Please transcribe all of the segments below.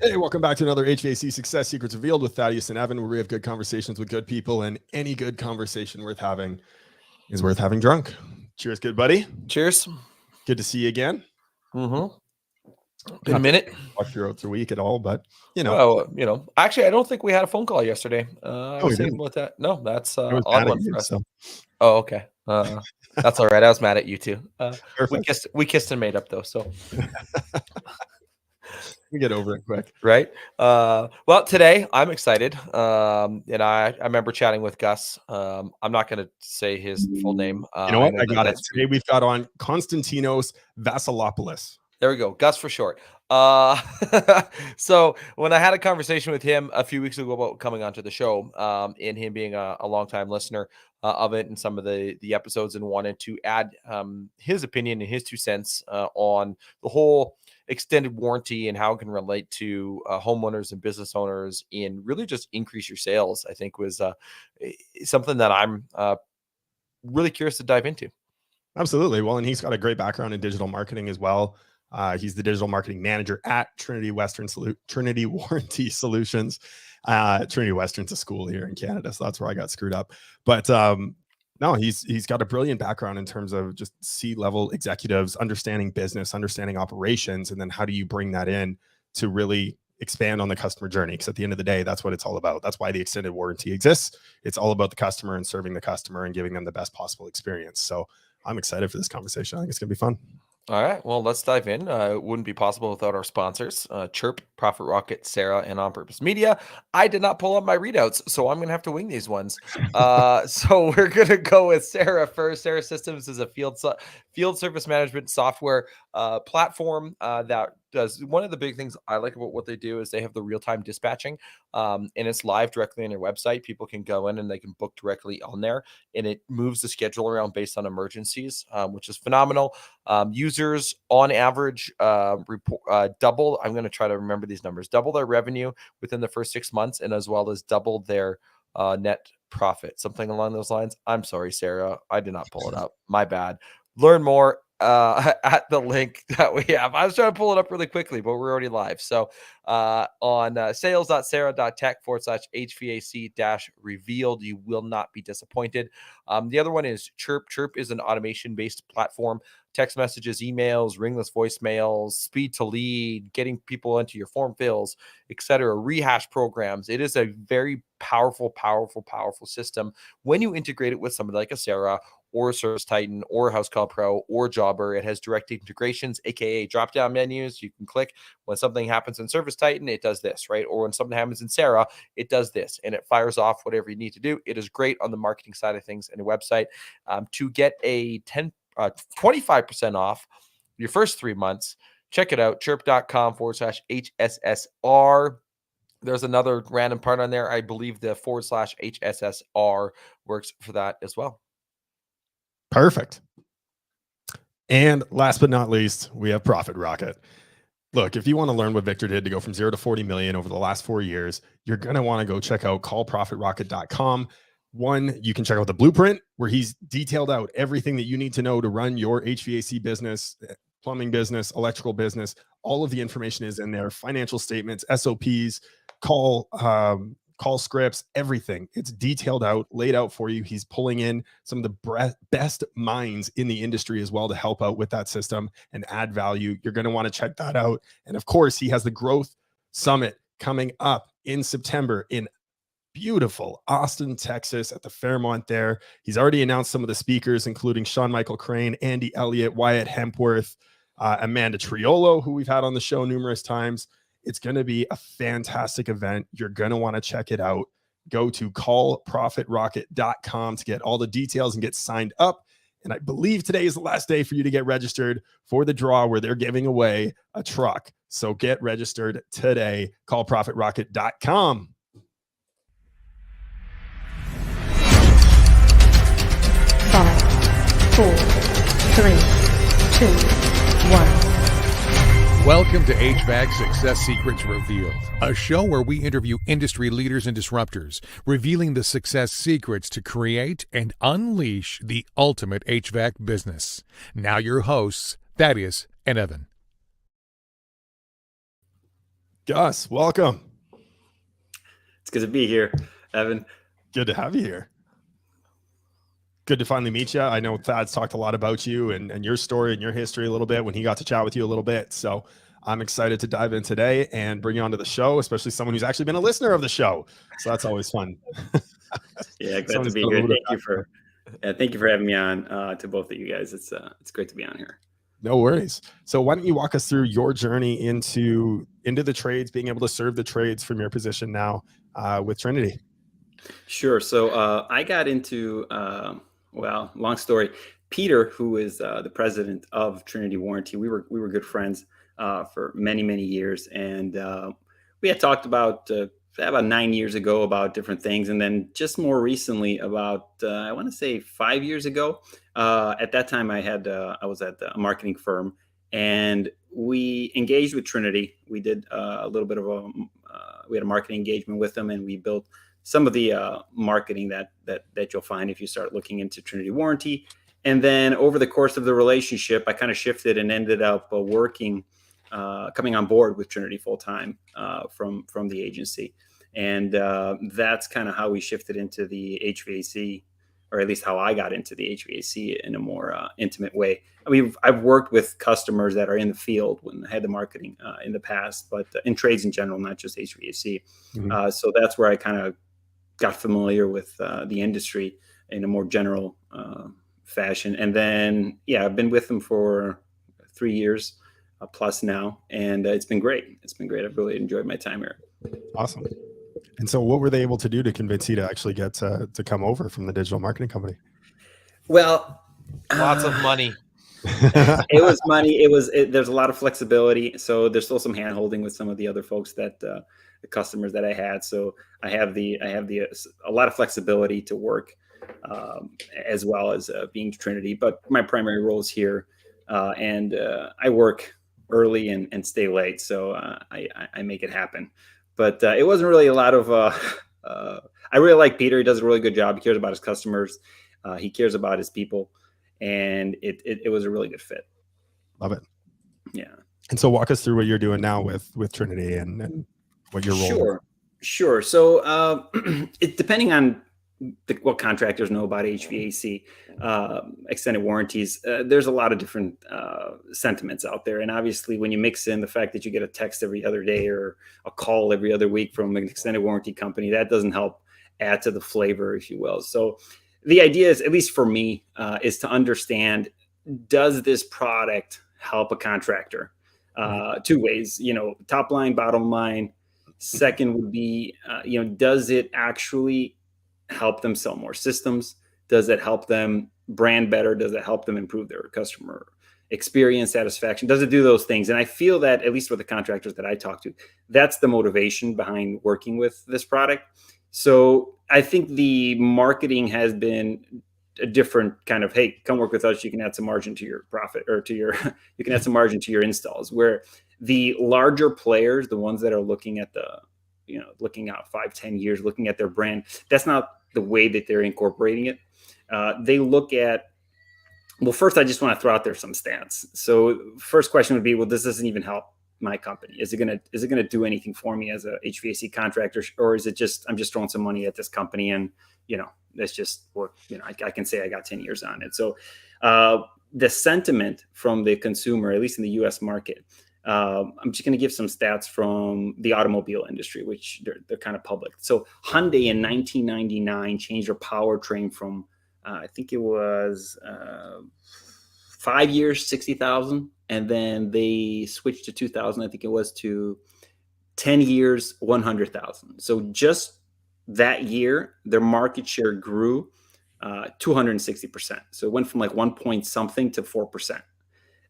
Hey, welcome back to another HVAC Success Secrets Revealed with Thaddeus and Evan, where we have good conversations with good people, and any good conversation worth having is worth having drunk. Cheers, good buddy. Cheers. Good to see you again. Mm-hmm. Been a minute. Watch throughout the week at all, but actually, I don't think we had a phone call yesterday. I was thinking about that. No, that's odd one for us. So. Oh, okay. That's all right. I was mad at you too. We kissed and made up though, so we get over it quick, right? Well, today I'm excited. And I remember chatting with Gus. I'm not going to say his full name. You know what? I got it. Today we've got on Konstantinos Vassilopoulos. There we go. Gus for short. So when I had a conversation with him a few weeks ago about coming onto the show, and him being a longtime listener of it and some of the episodes, and wanted to add his opinion and his 2 cents on the whole extended warranty and how it can relate to homeowners and business owners and really just increase your sales, I think was something that I'm really curious to dive into. Absolutely. Well, and he's got a great background in digital marketing as well. He's the digital marketing manager at Trinity Warranty Solutions. Trinity Western's a school here in Canada, so that's where I got screwed up. But no, he's got a brilliant background in terms of just C-level executives, understanding business, understanding operations, and then how do you bring that in to really expand on the customer journey? Because at the end of the day, that's what it's all about. That's why the extended warranty exists. It's all about the customer and serving the customer and giving them the best possible experience. So I'm excited for this conversation. I think it's going to be fun. All right, well, let's dive in. It wouldn't be possible without our sponsors, Chiirp, Profit Rocket, Sera, and On Purpose Media. I did not pull up my readouts, so I'm going to have to wing these ones. So we're going to go with Sera first. Sera Systems is a field service management software platform that does one of the big things I like about what they do is they have the real-time dispatching, and it's live directly on their website. People can go in and they can book directly on there, and it moves the schedule around based on emergencies, which is phenomenal. Users on average double, I'm going to try to remember these numbers, double their revenue within the first 6 months, and as well as double their net profit, something along those lines. I'm sorry, Sera, I did not pull it up. My bad. Learn more at the link that we have. I was trying to pull it up really quickly, but we're already live. So on sales.sera.tech/HVAC-revealed, you will not be disappointed. The other one is Chiirp. Chiirp is an automation-based platform. Text messages, emails, ringless voicemails, speed to lead, getting people into your form fills, etc., rehash programs. It is a very powerful system when you integrate it with somebody like a Sera or a Service Titan or a House Call Pro or Jobber. It has direct integrations, aka drop-down menus. You can click when something happens in Service Titan, it does this, right? Or when something happens in Sera, it does this, and it fires off whatever you need to do. It is great on the marketing side of things and a website. To get a 25% off your first 3 months, check it out, chiirp.com/HSSR. There's another random part on there. I believe the /HSSR works for that as well. Perfect. And last but not least, we have Profit Rocket. Look, if you want to learn what Victor did to go from 0 to 40 million over the last 4 years, you're going to want to go check out callprofitrocket.com. One, you can check out the blueprint where he's detailed out everything that you need to know to run your HVAC business, plumbing business, electrical business. All of the information is in there, financial statements, SOPs, call scripts, everything. It's detailed out, laid out for you. He's pulling in some of the best minds in the industry as well to help out with that system and add value. You're going to want to check that out. And of course, he has the Growth Summit coming up in September in beautiful Austin, Texas at the Fairmont there. He's already announced some of the speakers, including Sean Michael Crane, Andy Elliott, Wyatt Hempworth, Amanda Triolo, who we've had on the show numerous times. It's going to be a fantastic event. You're going to want to check it out. Go to callprofitrocket.com to get all the details and get signed up. And I believe today is the last day for you to get registered for the draw where they're giving away a truck. So get registered today. Callprofitrocket.com. Five, 4, 3, 2, 1. Welcome to HVAC Success Secrets Revealed, a show where we interview industry leaders and disruptors, revealing the success secrets to create and unleash the ultimate HVAC business. Now your hosts, Thaddeus and Evan. Gus, welcome. It's good to be here, Evan. Good to have you here. Good to finally meet you. I know Thad's talked a lot about you and your story and your history a little bit when he got to chat with you a little bit. So I'm excited to dive in today and bring you onto the show, especially someone who's actually been a listener of the show. So that's always fun. Yeah, glad to be here. Thank you for having me on. To both of you guys, it's great to be on here. No worries. So why don't you walk us through your journey into the trades, being able to serve the trades from your position now with Trinity? Sure. So I got into, long story. Peter, who is the president of Trinity Warranty, we were good friends for many, many years, and we had talked about 9 years ago about different things, and then just more recently about I want to say 5 years ago. At that time, I was at a marketing firm, and we engaged with Trinity. We did a little bit of we had a marketing engagement with them, and we built some of the marketing that you'll find if you start looking into Trinity Warranty. And then over the course of the relationship, I kind of shifted and ended up coming on board with Trinity full time from the agency. And that's kind of how we shifted into the HVAC, or at least how I got into the HVAC in a more intimate way. I mean, I've worked with customers that are in the field when I had the marketing in the past, but in trades in general, not just HVAC. Mm-hmm. So that's where I kind of got familiar with the industry in a more general fashion. And then, I've been with them for 3 years plus now, and it's been great. I've really enjoyed my time here. Awesome. And so what were they able to do to convince you to actually get to come over from the digital marketing company? Well, lots of money. It was money. There's a lot of flexibility. So there's still some hand holding with some of the other folks that the customers that I had. So I have a lot of flexibility to work as well as being Trinity. But my primary role is here, and I work early and stay late. So I make it happen. But it wasn't really a lot of. I really like Peter. He does a really good job. He cares about his customers. He cares about his people, and it was a really good fit. Love it. Yeah. And so walk us through what you're doing now with Trinity and what your role is. Sure. So depending on what contractors know about HVAC, extended warranties, there's a lot of different sentiments out there. And obviously, when you mix in the fact that you get a text every other day or a call every other week from an extended warranty company, that doesn't help add to the flavor, if you will. So the idea is, at least for me, is to understand, does this product help a contractor? Two ways, top line, bottom line. Second would be, does it actually help them sell more systems? Does it help them brand better? Does it help them improve their customer experience, satisfaction? Does it do those things? And I feel that, at least with the contractors that I talk to, that's the motivation behind working with this product. So I think the marketing has been a different kind of, hey, come work with us. You can add some margin to your profit, or you can add some margin to your installs. Where the larger players, the ones that are looking at looking out 5-10 years, looking at their brand, that's not the way that they're incorporating it. They look at, well, first, I just want to throw out there some stats. So first question would be, well, this doesn't even help my company. Is it gonna do anything for me as a HVAC contractor, or is it just, I'm just throwing some money at this company and, that's just what, I can say I got 10 years on it. So the sentiment from the consumer, at least in the US market, I'm just going to give some stats from the automobile industry, which they're kind of public. So Hyundai in 1999 changed their powertrain from, I think it was 5 years, 60,000. And then they switched to 2000, I think it was, to 10 years, 100,000. So just that year, their market share grew 260%. So it went from like 1 point something to 4%.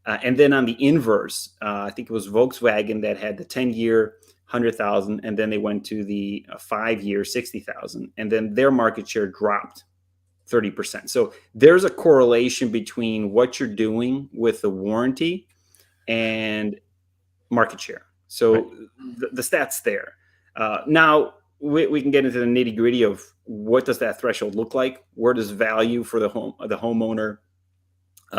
And then on the inverse, I think it was Volkswagen that had the 10-year 100,000, and then they went to the 5-year 60,000, and then their market share dropped 30%. So there's a correlation between what you're doing with the warranty and market share. So right. the stats there. Now we can get into the nitty gritty of what does that threshold look like? Where does value for the homeowner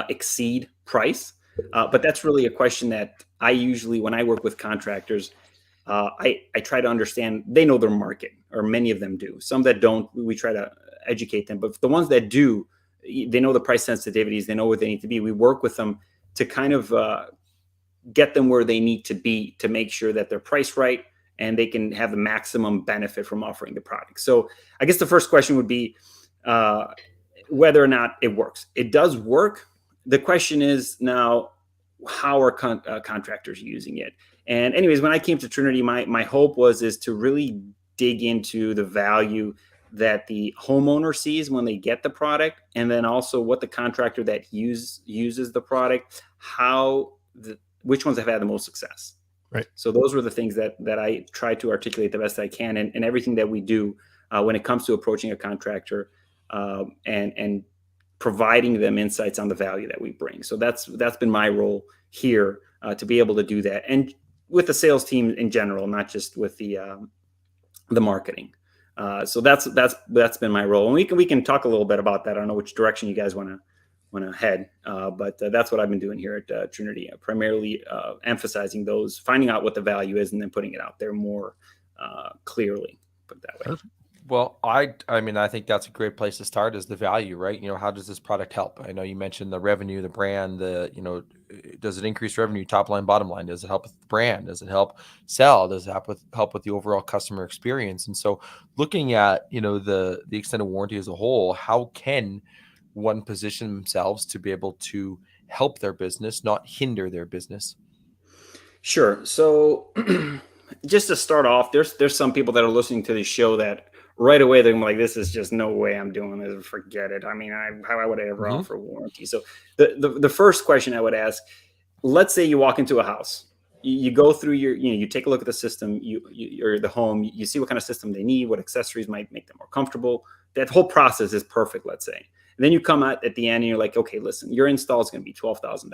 exceed price? But that's really a question that I usually, when I work with contractors, I try to understand, they know their market, or many of them do. Some that don't, we try to educate them. But the ones that do, they know the price sensitivities, they know where they need to be. We work with them to kind of get them where they need to be to make sure that they're priced right and they can have the maximum benefit from offering the product. So I guess the first question would be whether or not it works. It does work. The question is now, how are contractors using it? And anyways, when I came to Trinity, my hope is to really dig into the value that the homeowner sees when they get the product, and then also what the contractor that uses the product, which ones have had the most success. Right. So those were the things that I try to articulate the best I can, and everything that we do when it comes to approaching a contractor and providing them insights on the value that we bring. So that's been my role here to be able to do that, and with the sales team in general, not just with the marketing. So that's been my role, and we can talk a little bit about that. I don't know which direction you guys want to head, but that's what I've been doing here at Trinity, primarily emphasizing those, finding out what the value is, and then putting it out there more clearly. Put it that way. Perfect. Well, I mean, I think that's a great place to start, is the value, right? You know, how does this product help? I know you mentioned the revenue, the brand, does it increase revenue, top line, bottom line? Does it help with the brand? Does it help sell? Does it help with the overall customer experience? And so looking at, the extended warranty as a whole, how can one position themselves to be able to help their business, not hinder their business? Sure. So just to start off, there's some people that are listening to this show that right away they're like, this is just no way I'm doing this. Forget it. I mean, how would I ever offer warranty? So the first question I would ask, let's say you walk into a house, you go through you take a look at the system, or the home, you see what kind of system they need, what accessories might make them more comfortable. That whole process is perfect, let's say. And then you come out at the end and you're like, okay, listen, your install is going to be $12,000,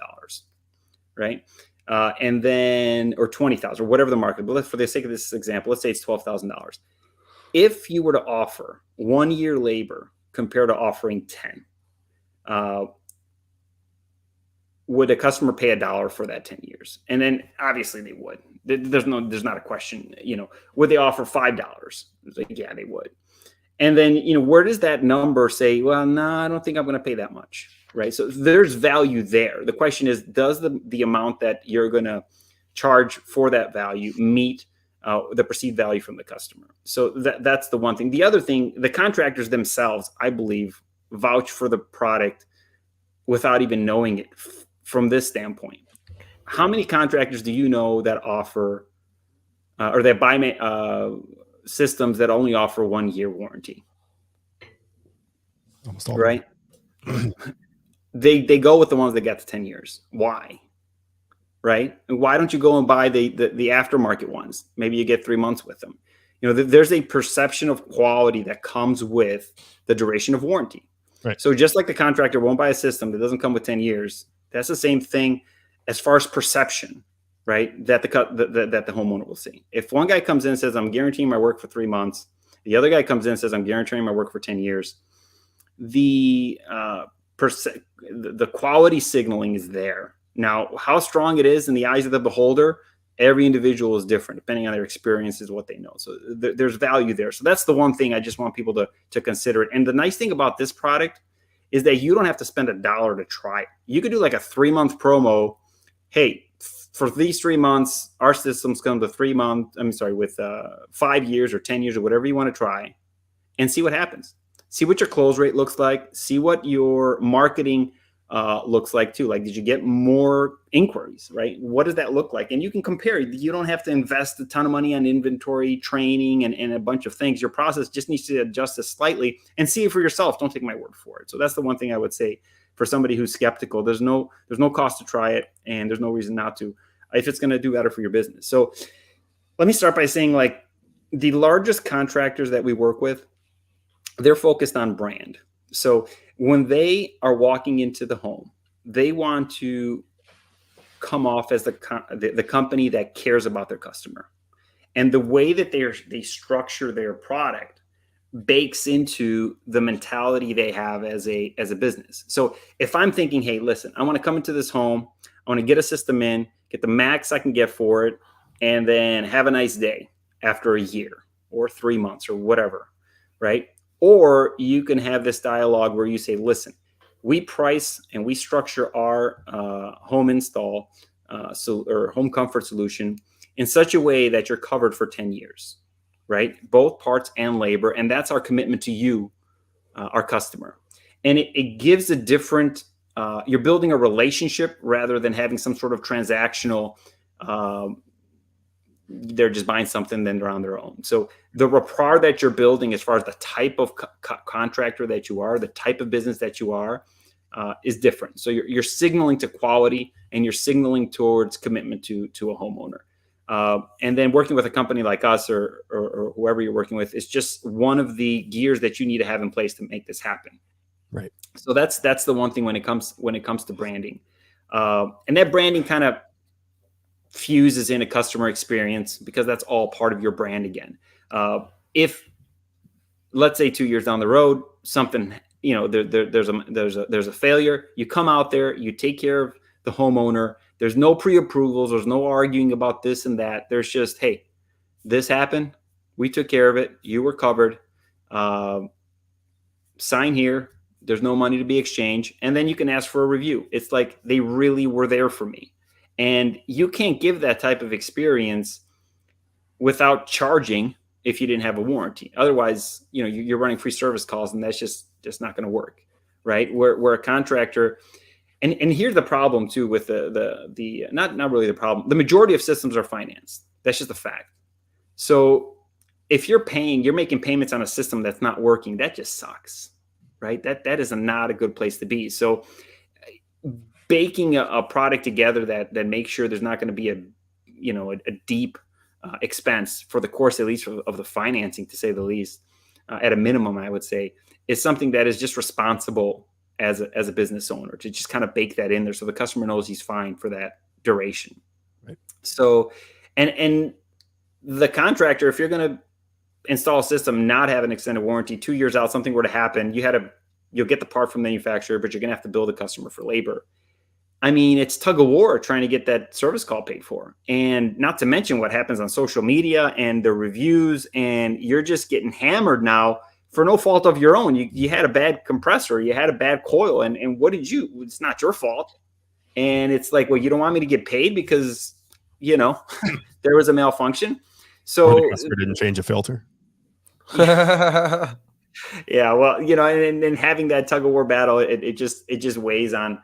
right? And then, or $20,000, or whatever the market, but for the sake of this example, let's say it's $12,000. If you were to offer 1 year labor compared to offering 10, would a customer pay $1 for that 10 years? And then obviously they would. There's not a question, would they offer $5? It's like, yeah, they would. And then, where does that number say, well, no, I don't think I'm going to pay that much, right? So there's value there. The question is, does the amount that you're going to charge for that value meet the perceived value from the customer? So that's the one thing. The other thing, the contractors themselves, I believe, vouch for the product without even knowing it from this standpoint. How many contractors do you know that offer or that buy systems that only offer 1 year warranty? Almost all. Right. They go with the ones that get to 10 years. Why? Right? And why don't you go and buy the aftermarket ones? Maybe you get 3 months with them. There's a perception of quality that comes with the duration of warranty. Right. So just like the contractor won't buy a system that doesn't come with 10 years, that's the same thing as far as perception, right? That the homeowner will see. If one guy comes in and says, I'm guaranteeing my work for 3 months, the other guy comes in and says, I'm guaranteeing my work for 10 years, the quality signaling is there. Now, how strong it is in the eyes of the beholder, every individual is different, depending on their experiences, what they know. So there's value there. So that's the one thing I just want people to consider it. And the nice thing about this product is that you don't have to spend $1 to try it. You could do like a 3-month promo. Hey, for these 3 months, our systems come to 3 months. With 5 years or 10 years or whatever you want to try, and see what happens. See what your close rate looks like. See what your marketing looks like too. Like, did you get more inquiries, right? What does that look like? And you can compare. You don't have to invest a ton of money on inventory, training, and a bunch of things. Your process just needs to adjust this slightly and see it for yourself. Don't take my word for it. So that's the one thing I would say for somebody who's skeptical. There's no cost to try it, and there's no reason not to if it's going to do better for your business. So let me start by saying, like, the largest contractors that we work with, they're focused on brand. So when they are walking into the home, they want to come off as the company that cares about their customer. And the way that they structure their product bakes into the mentality they have as a business. So if I'm thinking, hey, listen, I want to come into this home, I want to get a system in, get the max I can get for it, and then have a nice day after a year or 3 months or whatever, right? Or you can have this dialogue where you say, listen, we price and we structure our home install or home comfort solution in such a way that you're covered for 10 years, right? Both parts and labor. And that's our commitment to you, our customer. And it gives a different, you're building a relationship rather than having some sort of transactional, they're just buying something, then they're on their own. So the rapport that you're building as far as the type of contractor that you are, the type of business that you are, is different. So you're signaling to quality and you're signaling towards commitment to a homeowner. And then working with a company like us or whoever you're working with is just one of the gears that you need to have in place to make this happen. Right. So that's the one thing when it comes to branding, and that branding kind of fuses in a customer experience because that's all part of your brand again. If let's say 2 years down the road, something, there's a failure, you come out there, you take care of the homeowner. There's no pre-approvals. There's no arguing about this and that. There's just, hey, this happened. We took care of it. You were covered. Sign here. There's no money to be exchanged. And then you can ask for a review. It's like they really were there for me. And you can't give that type of experience without charging if you didn't have a warranty. Otherwise, you're running free service calls, and that's just not going to work, right? Where a contractor, and here's the problem too with the not really the problem. The majority of systems are financed. That's just a fact. So if you're making payments on a system that's not working, that just sucks, right? That is not a good place to be. So baking a product together that makes sure there's not going to be a deep expense for the course, at least of the financing, to say the least, at a minimum, I would say, is something that is just responsible as a business owner to just kind of bake that in there so the customer knows he's fine for that duration. Right. So, and the contractor, if you're going to install a system, not have an extended warranty, 2 years out, something were to happen, you'll get the part from the manufacturer, but you're going to have to bill the customer for labor. I mean, it's tug of war trying to get that service call paid for. And not to mention what happens on social media and the reviews, and you're just getting hammered now for no fault of your own. You had a bad compressor, you had a bad coil, and it's not your fault. And it's like, well, you don't want me to get paid because, there was a malfunction. So the customer didn't change a filter. Yeah, well, and having that tug of war battle, it just weighs on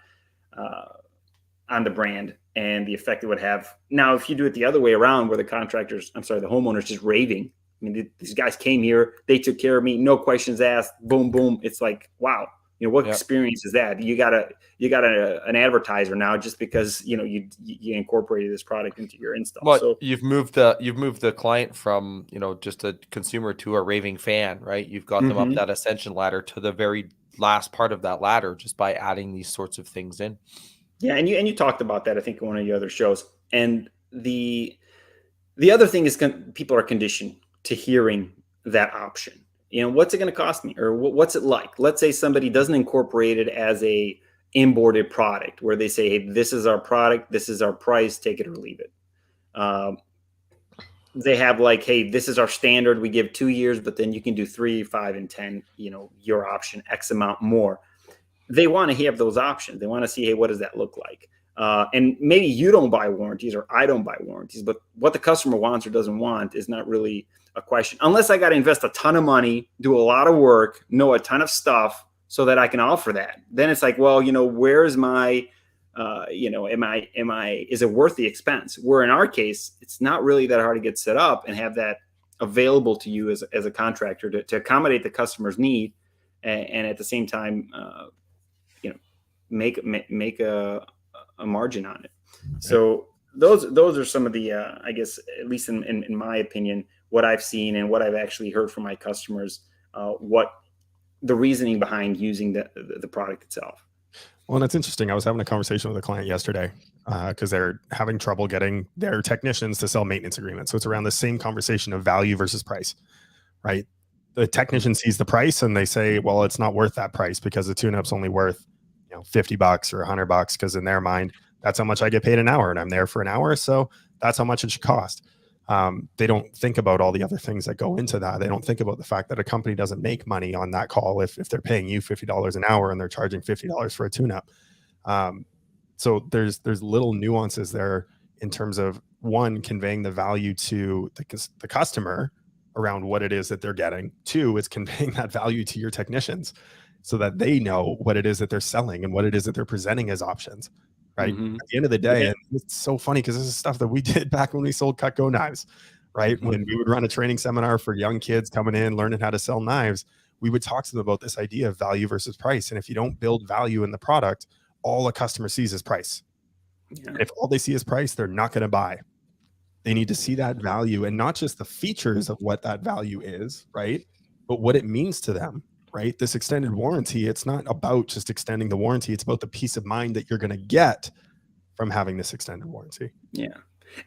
the brand and the effect it would have. Now, if you do it the other way around, where the homeowner's just raving. I mean, these guys came here, they took care of me, no questions asked, boom, boom. It's like, wow, what experience is that? You got an advertiser now just because you incorporated this product into your install. Well, so you've moved the client from just a consumer to a raving fan, right? You've got them up that ascension ladder to the very last part of that ladder just by adding these sorts of things in. Yeah, and you talked about that, I think, in one of your other shows. And the other thing is people are conditioned to hearing that option. What's it going to cost me, or what's it like? Let's say somebody doesn't incorporate it as a imported product, where they say, hey, this is our product, this is our price, take it or leave it. They have like, hey, this is our standard, we give 2 years, but then you can do 3, 5, and 10, your option, X amount more. They want to have those options. They want to see, hey, what does that look like? And maybe you don't buy warranties, or I don't buy warranties, but what the customer wants or doesn't want is not really a question, unless I got to invest a ton of money, do a lot of work, know a ton of stuff so that I can offer that. Then it's like, well, where's my, is it worth the expense? Where in our case, it's not really that hard to get set up and have that available to you as a contractor to accommodate the customer's need, and at the same time, make a margin on it. So those are some of the, I guess, at least in my opinion, what I've seen and what I've actually heard from my customers, what the reasoning behind using the product itself. Well, and it's interesting. I was having a conversation with a client yesterday because they're having trouble getting their technicians to sell maintenance agreements. So it's around the same conversation of value versus price, right? The technician sees the price and they say, well, it's not worth that price because the tune-up's only worth $50 or $100, because in their mind, that's how much I get paid an hour, and I'm there for an hour. So that's how much it should cost. They don't think about all the other things that go into that. They don't think about the fact that a company doesn't make money on that call if they're paying you $50 an hour and they're charging $50 for a tune-up. So there's little nuances there in terms of, one, conveying the value to the customer around what it is that they're getting. Two, it's conveying that value to your technicians so that they know what it is that they're selling and what it is that they're presenting as options. Right. At the end of the day, and it's so funny because this is stuff that we did back when we sold Cutco knives, right? When we would run a training seminar for young kids coming in, learning how to sell knives, we would talk to them about this idea of value versus price. And if you don't build value in the product, all a customer sees is price. Yeah. If all they see is price, they're not going to buy. They need to see that value, and not just the features of what that value is, right? But what it means to them. Right? This extended warranty, it's not about just extending the warranty. It's about the peace of mind that you're going to get from having this extended warranty. Yeah.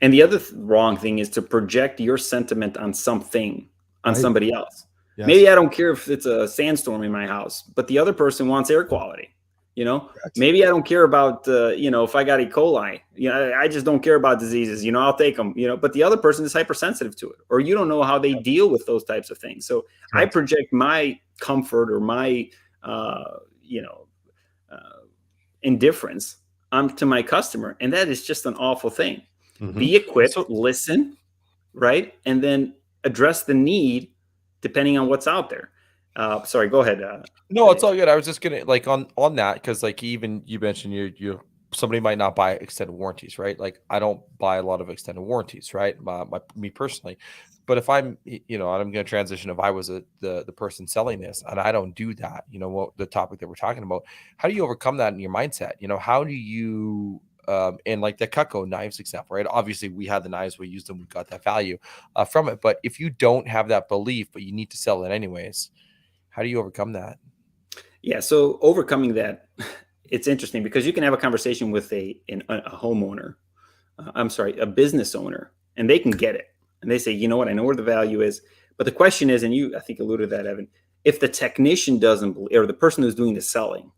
And the other wrong thing is to project your sentiment on something, on somebody else. Yes. Maybe I don't care if it's a sandstorm in my house, but the other person wants air quality. Correct. Maybe I don't care about, if I got E. coli, I just don't care about diseases, I'll take them, but the other person is hypersensitive to it, or you don't know how they deal with those types of things. So correct. I project my comfort or my, indifference to my customer. And that is just an awful thing. Mm-hmm. Be equipped, listen, right? And then address the need depending on what's out there. Sorry, go ahead. No, it's all good. I was just gonna on that, because even you mentioned you somebody might not buy extended warranties, right? Like, I don't buy a lot of extended warranties, right? Me personally, but if I'm I'm going to transition. If I was the person selling this and I don't do that, what the topic that we're talking about, how do you overcome that in your mindset? How do you and like the Cutco knives example, right? Obviously, we had the knives, we used them, we got that value from it. But if you don't have that belief, but you need to sell it anyways, how do you overcome that? Yeah, so overcoming that, it's interesting because you can have a conversation with a homeowner, a business owner, and they can get it. And they say, you know what, I know where the value is. But the question is, and you, I think, alluded to that, Evan, if the technician doesn't, or the person who's doing the selling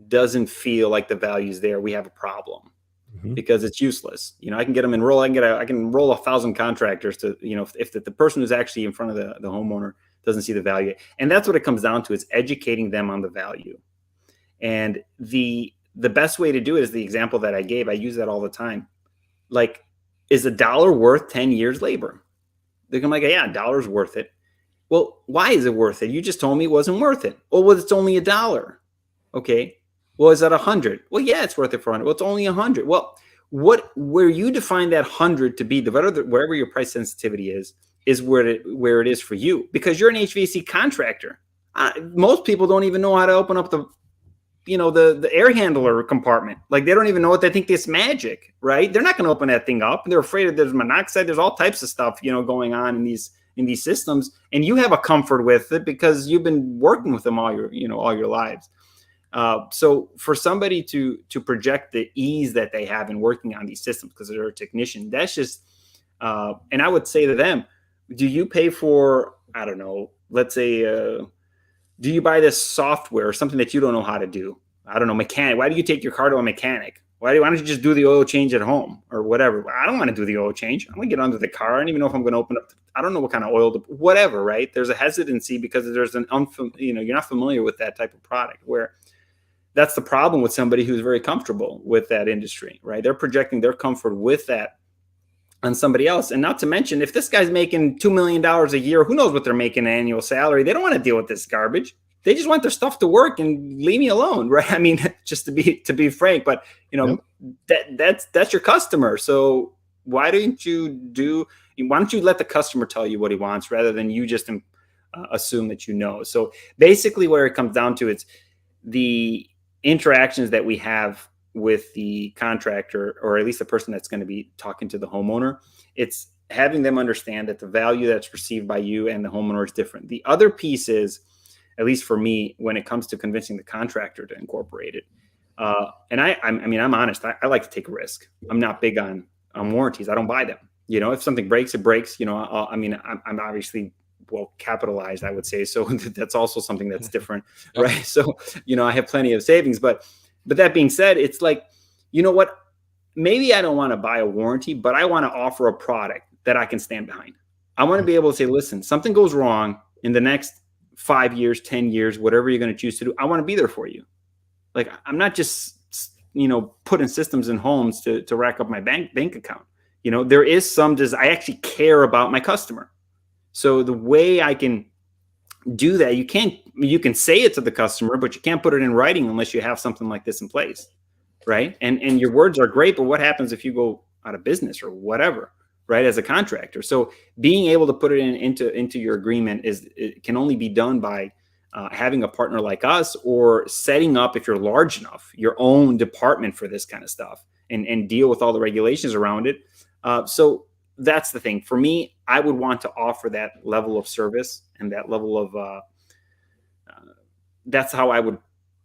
doesn't feel like the value is there, we have a problem. Mm-hmm. Because it's useless. I can get them enrolled. I can enroll 1,000 contractors to, if the person who's actually in front of the homeowner doesn't see the value. And that's what it comes down to, is educating them on the value. And the best way to do it is the example that I gave. I use that all the time. Like, is $1 worth 10 years labor? They're going to be like, yeah, $1's worth it. Well, why is it worth it? You just told me it wasn't worth it. Well, it's only $1. Okay. Well, is that 100? Well, yeah, it's worth it for 100. Well, it's only 100. Well, where you define that 100 to be, wherever your price sensitivity is where it is for you, because you're an HVAC contractor. Most people don't even know how to open up the air handler compartment. Like, they don't even know it. They think it's magic, right? They're not going to open that thing up. They're afraid that there's monoxide. There's all types of stuff, going on in these systems, and you have a comfort with it because you've been working with them all your lives. So for somebody to project the ease that they have in working on these systems because they're a technician, that's just, and I would say to them, do you pay for, I don't know, let's say, do you buy this software or something that you don't know how to do? I don't know, mechanic. Why do you take your car to a mechanic? Why don't you just do the oil change at home or whatever? I don't want to do the oil change. I'm going to get under the car. I don't even know if I'm going to open up. I don't know what kind of oil, whatever, right? There's a hesitancy because there's you're not familiar with that type of product, where that's the problem with somebody who's very comfortable with that industry, right? They're projecting their comfort with that on somebody else. And not to mention, if this guy's making $2 million a year, who knows what they're making an annual salary? They don't want to deal with this garbage. They just want their stuff to work and leave me alone, right? I mean, just to be frank, but that's your customer. So why don't you let the customer tell you what he wants rather than you just assume that you know? So basically where it comes down to, it's the interactions that we have with the contractor, or at least the person that's going to be talking to the homeowner. It's having them understand that the value that's received by you and the homeowner is different. The other piece is, at least for me, when it comes to convincing the contractor to incorporate it. And I'm honest. I like to take a risk. I'm not big on warranties. I don't buy them. If something breaks, it breaks. I'm obviously well capitalized, I would say. So that's also something that's different, right? So, I have plenty of savings, but that being said, it's like, you know what? Maybe I don't want to buy a warranty, but I want to offer a product that I can stand behind. I want to be able to say, listen, something goes wrong in the next 5 years, 10 years, whatever you're going to choose to do. I want to be there for you. Like, I'm not just, putting systems in homes to rack up my bank account. There is some I actually care about my customer. So the way I can do that, you can say it to the customer, but you can't put it in writing unless you have something like this in place. Right. And your words are great, but what happens if you go out of business or whatever, right? As a contractor. So being able to put it into your agreement it can only be done by having a partner like us, or setting up, if you're large enough, your own department for this kind of stuff and deal with all the regulations around it. So that's the thing for me. I would want to offer that level of service and that level of, that's how I would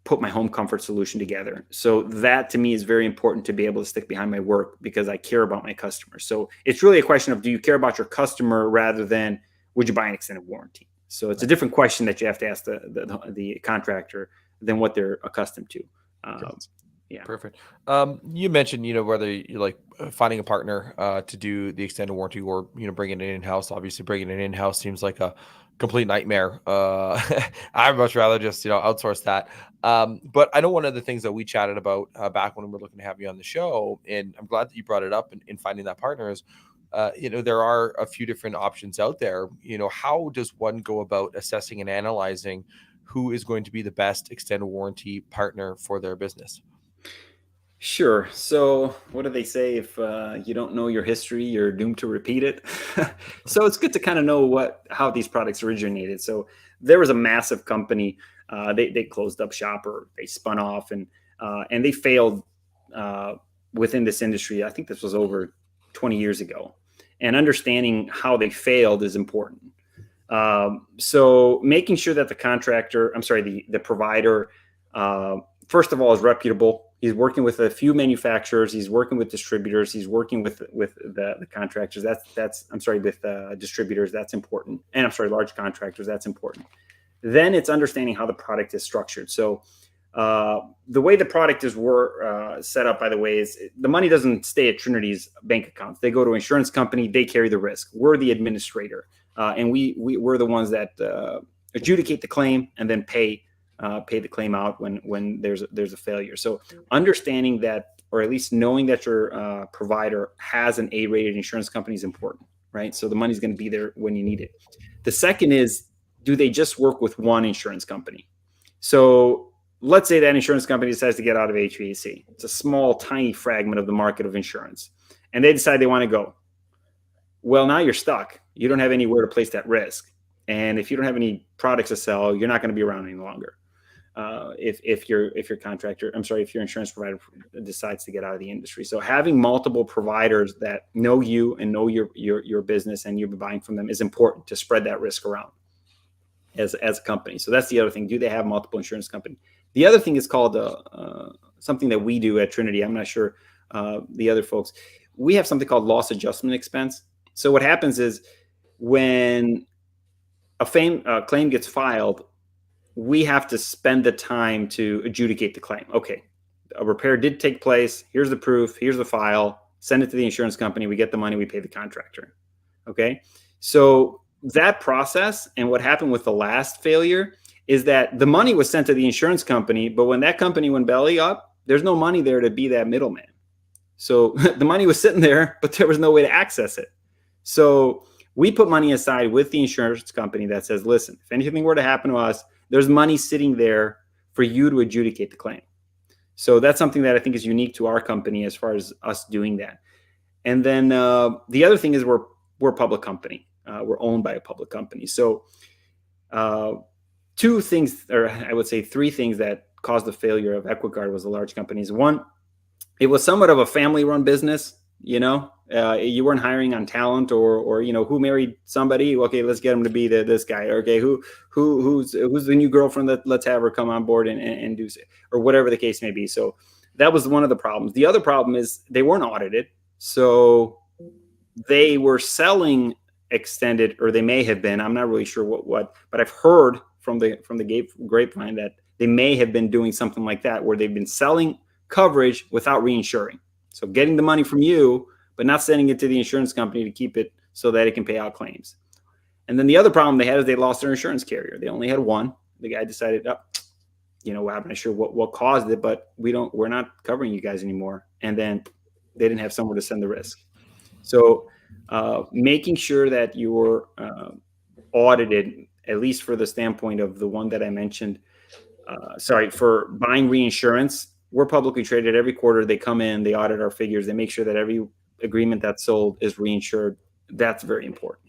put my home comfort solution together. So that to me is very important, to be able to stick behind my work, because I care about my customers. So it's really a question of, do you care about your customer rather than would you buy an extended warranty? So it's a different question that you have to ask the contractor than what they're accustomed to. Yeah. Perfect. You mentioned, whether you like finding a partner to do the extended warranty, or, bringing it in-house. Obviously bringing it in-house seems like a complete nightmare. I'd much rather just, outsource that. But I know one of the things that we chatted about back when we were looking to have you on the show, and I'm glad that you brought it up in finding that partner, is, there are a few different options out there. How does one go about assessing and analyzing who is going to be the best extended warranty partner for their business? Sure. So what do they say? If you don't know your history, you're doomed to repeat it. So it's good to kind of know how these products originated. So there was a massive company. They closed up shop, or they spun off, and they failed within this industry. I think this was over 20 years ago. And understanding how they failed is important. So making sure that the provider, first of all, is reputable. He's working with a few manufacturers. He's working with distributors. He's working with the contractors. With distributors. That's important. And large contractors. That's important. Then it's understanding how the product is structured. So the way the product is set up, by the way, is the money doesn't stay at Trinity's bank accounts. They go to an insurance company. They carry the risk. We're the administrator, and we're the ones that adjudicate the claim and then pay the claim out when there's a failure. So understanding that, or at least knowing that your provider has an A-rated insurance company, is important, right? So the money's going to be there when you need it. The second is, do they just work with one insurance company? So let's say that insurance company decides to get out of HVAC. It's a small, tiny fragment of the market of insurance, and they decide they want to go. Well, now you're stuck. You don't have anywhere to place that risk. And if you don't have any products to sell, you're not going to be around any longer. If your insurance provider decides to get out of the industry. So having multiple providers that know you and know your business, and you've been buying from them, is important to spread that risk around as a company. So that's the other thing. Do they have multiple insurance companies? The other thing is called something that we do at Trinity. I'm not sure the other folks. We have something called loss adjustment expense. So what happens is, when a claim gets filed, we have to spend the time to adjudicate the claim. Okay, a repair did take place. Here's the proof. Here's the file. Send it to the insurance company. We get the money. We pay the contractor. Okay, so that process, and what happened with the last failure, is that the money was sent to the insurance company, but when that company went belly up, there's no money there to be that middleman. So the money was sitting there, but there was no way to access it. So we put money aside with the insurance company that says, listen, if anything were to happen to us, there's money sitting there for you to adjudicate the claim. So that's something that I think is unique to our company as far as us doing that. And then the other thing is, we're a public company. We're owned by a public company. So two things, or I would say three things, that caused the failure of EquiGuard was the large companies. One, it was somewhat of a family-run business. You weren't hiring on talent or who married somebody. Okay, let's get him to be this guy. Okay, who's the new girlfriend, that let's have her come on board and do, or whatever the case may be. So that was one of the problems. The other problem is they weren't audited, so they were selling extended, or they may have been. I'm not really sure what, but I've heard from the grapevine that they may have been doing something like that, where they've been selling coverage without reinsuring. So getting the money from you, but not sending it to the insurance company to keep it so that it can pay out claims. And then the other problem they had is they lost their insurance carrier. They only had one. The guy decided, oh, you know, I'm not sure what caused it, but we're not covering you guys anymore. And then they didn't have somewhere to send the risk. So making sure that you're audited, at least for the standpoint of the one that I mentioned, for buying reinsurance, we're publicly traded every quarter. They come in, they audit our figures, they make sure that every agreement that's sold is reinsured. That's very important.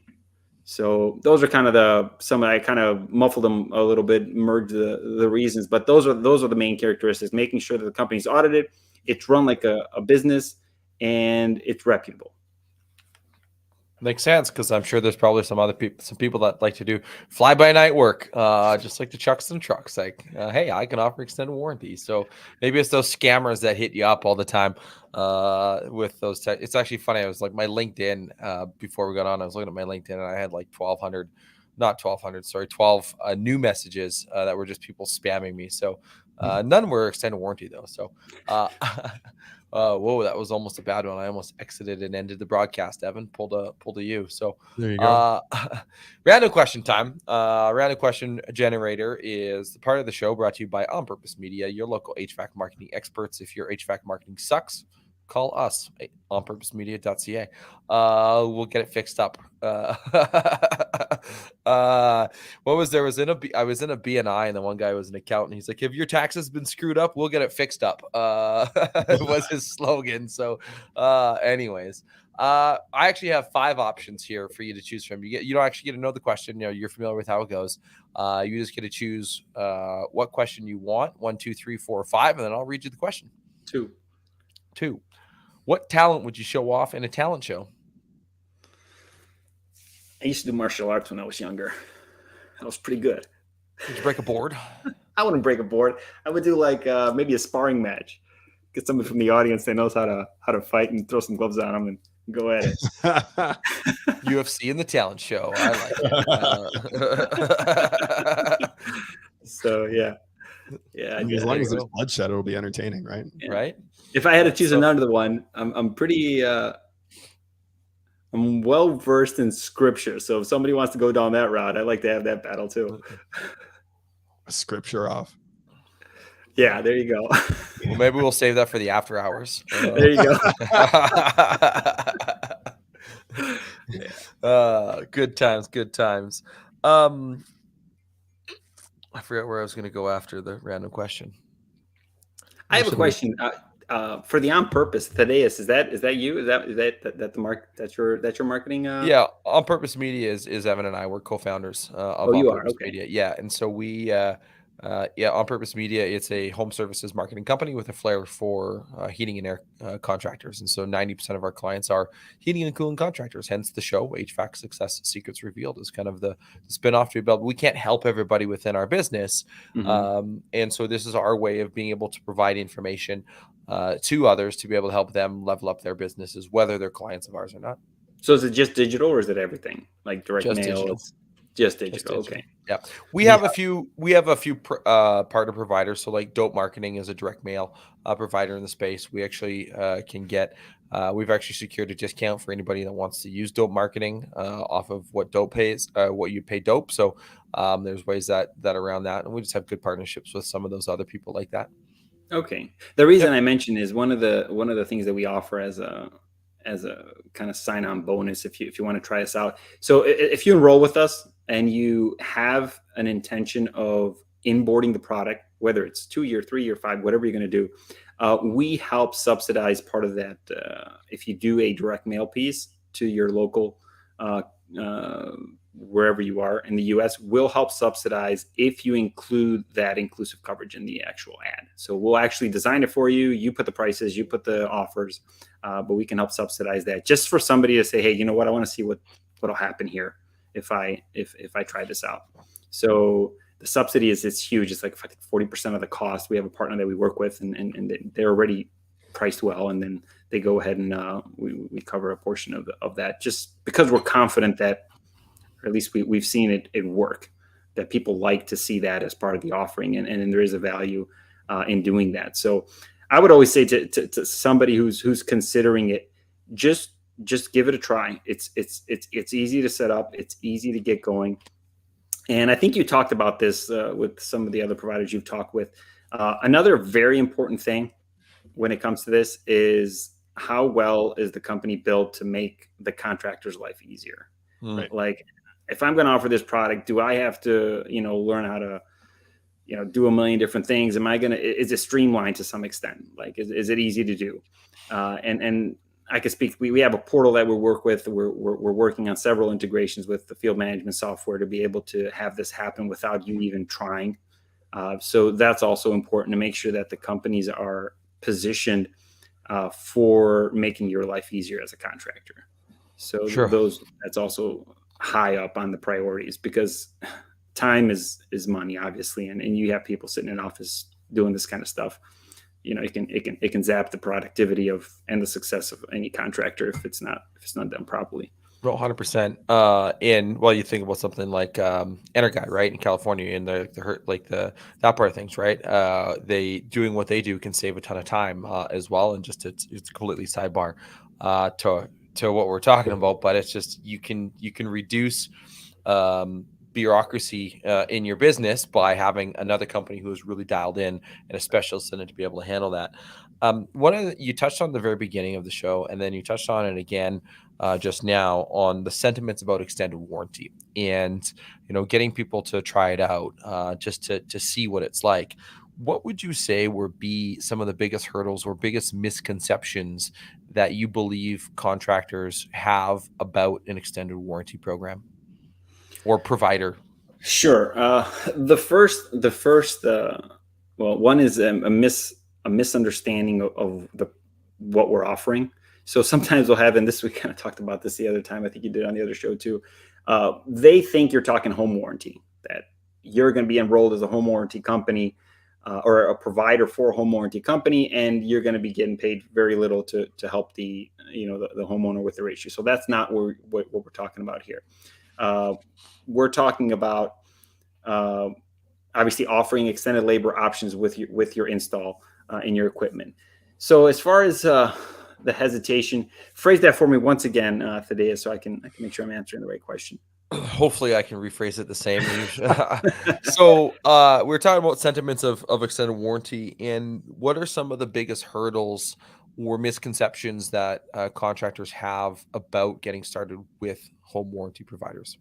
So those are kind of I kind of muffled them a little bit, merged the reasons, but those are the main characteristics, making sure that the company's audited, it's run like a business, and it's reputable. Makes sense, because I'm sure there's probably some people that like to do fly-by-night work, just like the chucks and trucks. Like, hey, I can offer extended warranty. So maybe it's those scammers that hit you up all the time with those. It's actually funny. I was like, my LinkedIn before we got on, I was looking at my LinkedIn, and I had like 12 new messages that were just people spamming me. So none were extended warranty though. So. Whoa, that was almost a bad one. I almost exited and ended the broadcast. Evan pulled a U. So there you go. Random question time. Random question generator is the part of the show brought to you by On Purpose Media, your local HVAC marketing experts. If your HVAC marketing sucks, call us at onpurposemedia.ca. We'll get it fixed up. I was in a BNI, and the one guy was an accountant. He's like, "Have your taxes been screwed up? We'll get it fixed up." Was his slogan. So, anyways, I actually have 5 options here for you to choose from. You don't actually get to know the question. You know, you're familiar with how it goes. You just get to choose what question you want. 1, 2, 3, 4, 5, and then I'll read you the question. 2. What talent would you show off in a talent show? I used to do martial arts when I was younger. I was pretty good. Did you break a board? I wouldn't break a board. I would do like maybe a sparring match. Get someone from the audience that knows how to fight and throw some gloves on them and go at it. UFC in the talent show. I like it. So yeah. I mean, as long as there's bloodshed, it'll be entertaining, right? Yeah. Right. If I had to choose another one, I'm pretty I'm well versed in scripture. So if somebody wants to go down that route, I'd like to have that battle too. A scripture off. Yeah, there you go. Well, maybe we'll save that for the after hours. There you go. Good times. I forgot where I was going to go after the random question. I have a question for the On Purpose. Thaddeus, is that you? Is that the mark? That's your marketing? Yeah, On Purpose Media is Evan and I. We're co-founders of On Purpose Media. Yeah, and so we On Purpose Media, it's a home services marketing company with a flair for heating and air contractors. And so 90% of our clients are heating and cooling contractors, hence the show, HVAC Success Secrets Revealed, is kind of the spinoff to build. We can't help everybody within our business. Mm-hmm. And so this is our way of being able to provide information to others to be able to help them level up their businesses, whether they're clients of ours or not. So is it just digital, or is it everything, like direct mail? Digital. Just digital. Okay. Yeah. We have a few partner providers. So like Dope Marketing is a direct mail provider in the space. We actually can get, we've actually secured a discount for anybody that wants to use Dope Marketing off of what Dope pays, what you pay Dope. So there's ways that around that. And we just have good partnerships with some of those other people like that. Okay. The reason I mentioned is one of the things that we offer as a kind of sign-on bonus if you want to try us out. So if you enroll with us and you have an intention of inboarding the product, whether it's 2-year, 3-year, 5, whatever you're going to do, we help subsidize part of that. If you do a direct mail piece to your local, wherever you are in the US, we'll help subsidize if you include that inclusive coverage in the actual ad. So we'll actually design it for you. You put the prices, you put the offers, but we can help subsidize that just for somebody to say, hey, you know what? I want to see what'll happen here if I try this out. So the subsidy it's huge. It's like 40% of the cost. We have a partner that we work with, and they're already priced well, and then they go ahead and we cover a portion of that, just because we're confident that, or at least we've seen it work, that people like to see that as part of the offering, and there is a value in doing that. So I would always say to somebody who's considering it, just just give it a try. It's easy to set up. It's easy to get going. And I think you talked about this with some of the other providers you've talked with. Another very important thing when it comes to this is how well is the company built to make the contractor's life easier? Right. Like, if I'm going to offer this product, do I have to, learn how to, do a million different things? Is it streamlined to some extent? Like, is it easy to do? And I can speak, we have a portal that we work with. We're working on several integrations with the field management software to be able to have this happen without you even trying. So that's also important to make sure that the companies are positioned for making your life easier as a contractor. So Sure. that's also high up on the priorities, because time is money, obviously. And you have people sitting in office doing this kind of stuff. It can zap the productivity and the success of any contractor if it's not done properly. No, 100%. While you think about something like Energuy, right, in California, and that part of things, right? They doing what they do can save a ton of time as well, and just it's completely sidebar to what we're talking about. But it's just you can reduce bureaucracy in your business by having another company who is really dialed in and a specialist in it to be able to handle that. You touched on the very beginning of the show, and then you touched on it again just now on the sentiments about extended warranty and getting people to try it out just to see what it's like. What would you say would be some of the biggest hurdles or biggest misconceptions that you believe contractors have about an extended warranty program or provider? Sure. The first, one is a misunderstanding of what we're offering. So sometimes we'll have, and we kind of talked about this the other time, I think you did on the other show too. They think you're talking home warranty, that you're going to be enrolled as a home warranty company or a provider for a home warranty company, and you're going to be getting paid very little to help the homeowner with their issue. So that's not what we're talking about here. We're talking about obviously offering extended labor options with your install in your equipment. So as far as the hesitation, phrase that for me once again, Thaddeus, so I can make sure I'm answering the right question. Hopefully I can rephrase it the same. So we're talking about sentiments of extended warranty, and what are some of the biggest hurdles or misconceptions that contractors have about getting started with home warranty providers?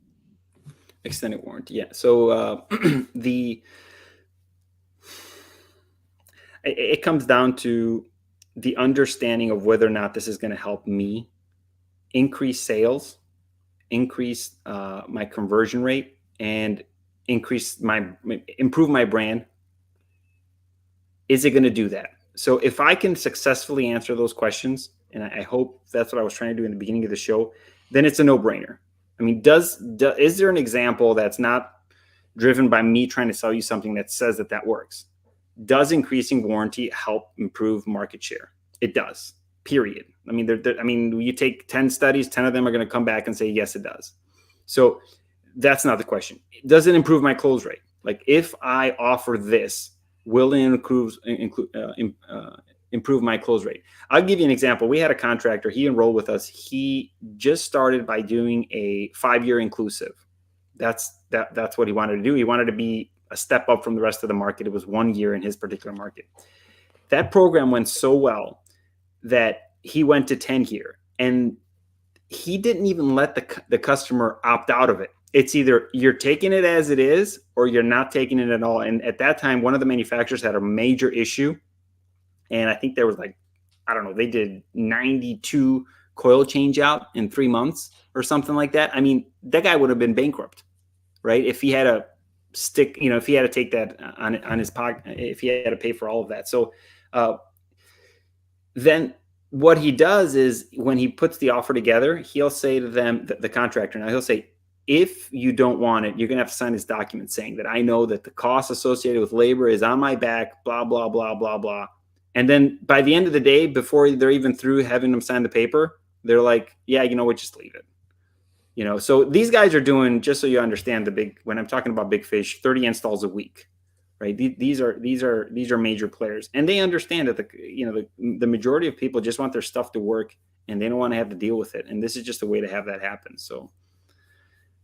Extended warranty, yeah. So it comes down to the understanding of whether or not this is going to help me increase sales, increase my conversion rate, and improve my brand. Is it going to do that? So if I can successfully answer those questions, and I hope that's what I was trying to do in the beginning of the show, then it's a no-brainer. I mean, is there an example that's not driven by me trying to sell you something that says that works? Does increasing warranty help improve market share? It does, period. I mean, you take 10 studies, 10 of them are going to come back and say, yes, it does. So that's not the question. Does it improve my close rate? Like, if I offer this, will it improve my close rate? I'll give you an example. We had a contractor, he enrolled with us. He just started by doing a 5-year inclusive. That's what he wanted to do. He wanted to be a step up from the rest of the market. It was 1 year in his particular market. That program went so well that he went to 10-year, and he didn't even let the customer opt out of it. It's either you're taking it as it is or you're not taking it at all. And at that time, one of the manufacturers had a major issue. And I think there was they did 92 coil change out in 3 months or something like that. I mean, that guy would have been bankrupt, right? If he had to if he had to take that on his pocket, if he had to pay for all of that. So then what he does is, when he puts the offer together, he'll say to them, the contractor, now he'll say, if you don't want it, you're going to have to sign this document saying that I know that the cost associated with labor is on my back, blah, blah, blah, blah, blah. And then by the end of the day, before they're even through having them sign the paper, they're like, yeah, you know what, just leave it. So these guys are doing, just so you understand, when I'm talking about big fish, 30 installs a week, right? These are major players, and they understand that the majority of people just want their stuff to work and they don't want to have to deal with it. And this is just a way to have that happen. So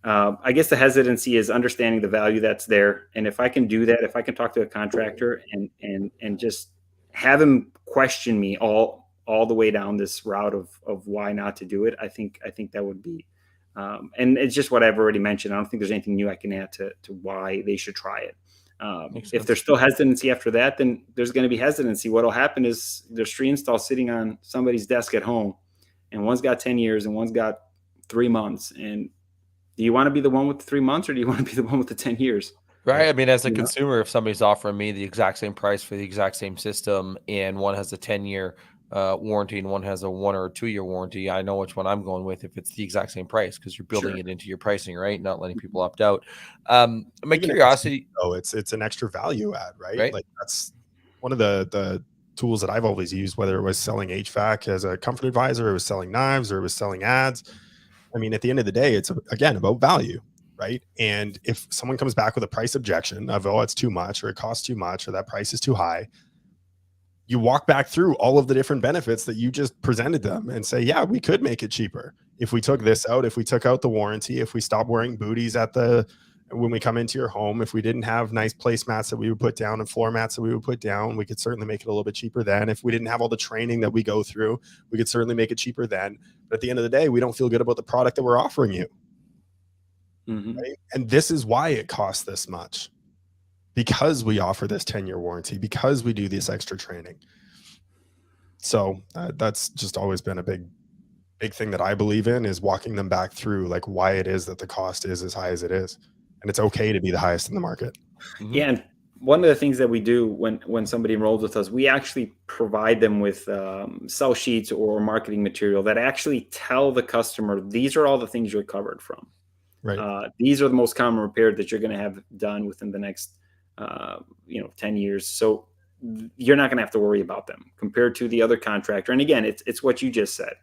I guess the hesitancy is understanding the value that's there. And if I can do that, if I can talk to a contractor and just have him question me all the way down this route of why not to do it, I think that would be, and it's just what I've already mentioned. I don't think there's anything new I can add to why they should try it. If there's still hesitancy after that, then there's going to be hesitancy. What'll happen is there's 3 installs sitting on somebody's desk at home, and one's got 10 years and one's got 3 months. And do you want to be the one with the 3 months, or do you want to be the one with the 10 years? Right. I mean, as a consumer, if somebody's offering me the exact same price for the exact same system, and one has a 10-year warranty and one has a 1 or 2 year warranty, I know which one I'm going with if it's the exact same price, because you're building it into your pricing, right? Not letting people opt out. My curiosity. Oh, it's an extra value add, right? Like that's one of the tools that I've always used, whether it was selling HVAC as a comfort advisor, or it was selling knives, or it was selling ads. I mean, at the end of the day, it's again about value, right? And if someone comes back with a price objection of, oh, it's too much, or it costs too much, or that price is too high, you walk back through all of the different benefits that you just presented them and say, yeah, we could make it cheaper if we took this out, if we took out the warranty, if we stopped wearing booties when we come into your home, if we didn't have nice placemats that we would put down and floor mats that we would put down, we could certainly make it a little bit cheaper then. If we didn't have all the training that we go through, we could certainly make it cheaper then. But at the end of the day, we don't feel good about the product that we're offering you. Right? And this is why it costs this much, because we offer this 10-year warranty, because we do this extra training. So that's just always been a big thing that I believe in, is walking them back through like why it is that the cost is as high as it is. And it's okay to be the highest in the market. Yeah. And one of the things that we do when somebody enrolls with us, we actually provide them with sell sheets or marketing material that actually tell the customer, these are all the things you're covered from. Right. These are the most common repairs that you're going to have done within the next 10 years. So you're not going to have to worry about them compared to the other contractor. And again, it's what you just said.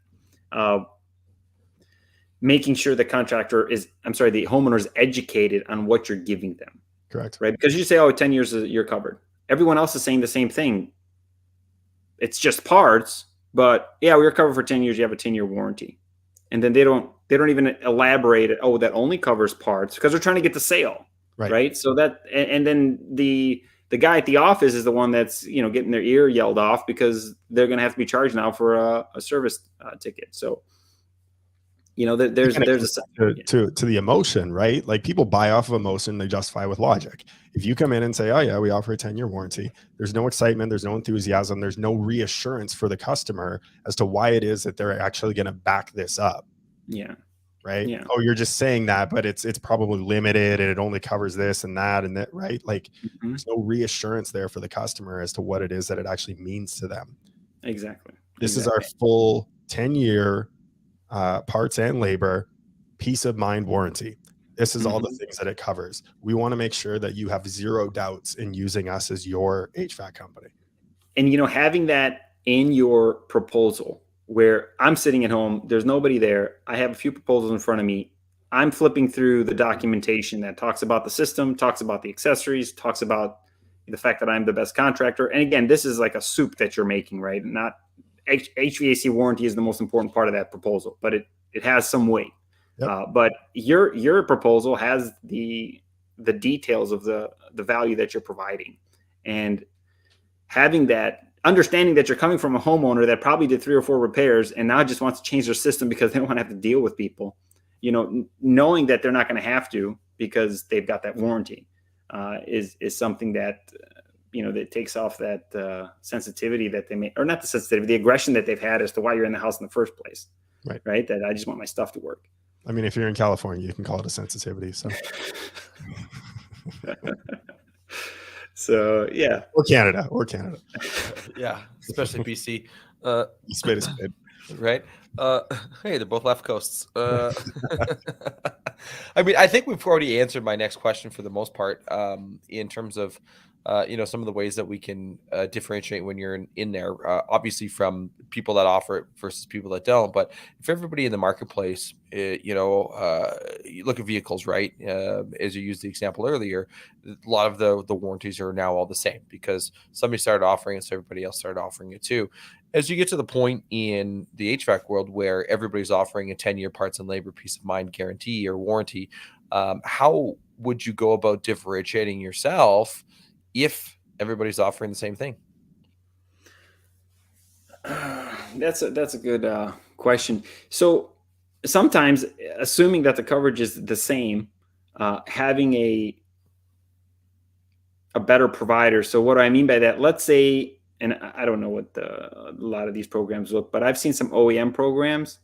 Making sure the homeowner is educated on what you're giving them. Correct. Right. Because you say, oh, 10 years you're covered. Everyone else is saying the same thing. It's just parts, but yeah, we're covered for 10 years. You have a 10-year warranty. And then they don't even elaborate. Oh, that only covers parts, because they're trying to get the sale. Right. So that, and then the guy at the office is the one that's, getting their ear yelled off because they're going to have to be charged now for a service ticket. So, there's to the emotion, right? Like people buy off of emotion, they justify with logic. If you come in and say, oh yeah, we offer a 10-year warranty, there's no excitement, there's no enthusiasm, there's no reassurance for the customer as to why it is that they're actually going to back this up. Yeah. Right. Yeah. Oh, you're just saying that, but it's probably limited and it only covers this and that and that. Right. Like there's no reassurance there for the customer as to what it is that it actually means to them. Exactly. This is our full 10-year parts and labor peace of mind warranty. This is all the things that it covers. We want to make sure that you have zero doubts in using us as your HVAC company. And, having that in your proposal, where I'm sitting at home, there's nobody there. I have a few proposals in front of me. I'm flipping through the documentation that talks about the system, talks about the accessories, talks about the fact that I'm the best contractor. And again, this is like a soup that you're making, right? Not HVAC warranty is the most important part of that proposal, but it has some weight. Yep. But your proposal has the details of the value that you're providing, and having that, understanding that you're coming from a homeowner that probably did 3 or 4 repairs and now just wants to change their system because they don't want to have to deal with people, knowing that they're not going to have to because they've got that warranty is something that, that takes off that sensitivity that they may, or not the sensitivity, the aggression that they've had as to why you're in the house in the first place. Right. That I just want my stuff to work. I mean, if you're in California, you can call it a sensitivity. So. So yeah, or Canada. Yeah, especially BC. Spade is spade. Right. Hey, they're both left coasts. I mean, I think we've already answered my next question for the most part, in terms of some of the ways that we can differentiate when you're in there, obviously from people that offer it versus people that don't. But if everybody in the marketplace, you look at vehicles, right? As you used the example earlier, a lot of the warranties are now all the same because somebody started offering it, so everybody else started offering it too. As you get to the point in the HVAC world where everybody's offering a 10-year parts and labor peace of mind guarantee or warranty, how would you go about differentiating yourself if everybody's offering the same thing? That's a good question. So sometimes, assuming that the coverage is the same, having a better provider. So what do I mean by that? Let's say, and I don't know what a lot of these programs look, but I've seen some OEM programs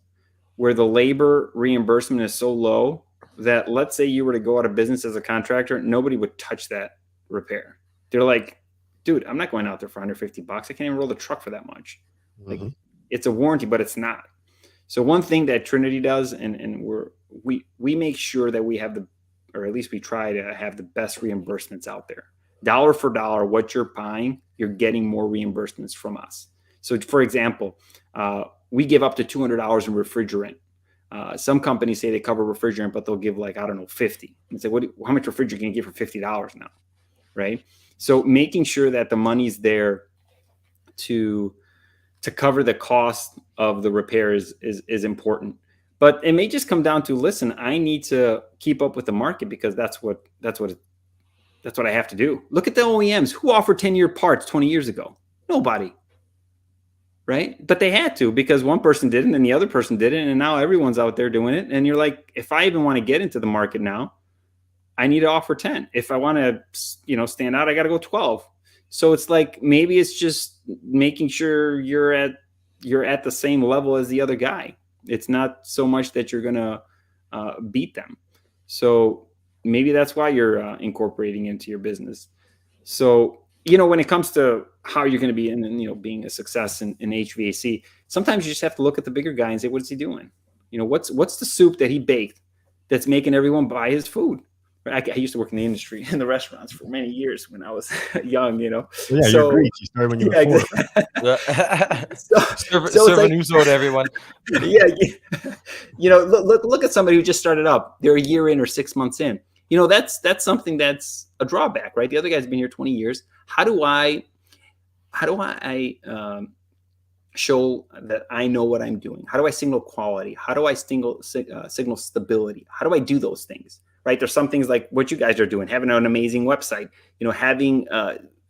where the labor reimbursement is so low that, let's say you were to go out of business as a contractor, nobody would touch that repair. They're like, dude, I'm not going out there for $150. I can't even roll the truck for that much. Like, it's a warranty, but it's not. So one thing that Trinity does, and we make sure that we have or at least we try to have the best reimbursements out there. Dollar for dollar, what you're buying, you're getting more reimbursements from us. So for example, we give up to $200 in refrigerant. Some companies say they cover refrigerant, but they'll give like, I don't know, $50. And say, how much refrigerant can you get for $50 now? Right? So making sure that the money's there to cover the cost of the repair is important. But it may just come down to, listen, I need to keep up with the market because that's what I have to do. Look at the OEMs. Who offered 10-year parts 20 years ago? Nobody. Right? But they had to, because one person didn't and the other person didn't, and now everyone's out there doing it. And you're like, if I even want to get into the market now, I need to offer 10. If I want to, stand out, I got to go 12. So it's like, maybe it's just making sure you're at the same level as the other guy. It's not so much that you're going to beat them. So maybe that's why you're incorporating into your business. So, when it comes to how you're going to be being a success in HVAC, sometimes you just have to look at the bigger guy and say, what's he doing? What's the soup that he baked that's making everyone buy his food? I used to work in the industry, in the restaurants, for many years when I was young, Well, yeah, you're Greek. You started when you were 4. Serve a soda, everyone. Yeah. Look at somebody who just started up. They're a year in or 6 months in. That's something that's a drawback, right? The other guy's been here 20 years. How do I show that I know what I'm doing? How do I signal quality? How do I signal stability? How do I do those things? Right? There's some things like what you guys are doing, having an amazing website, having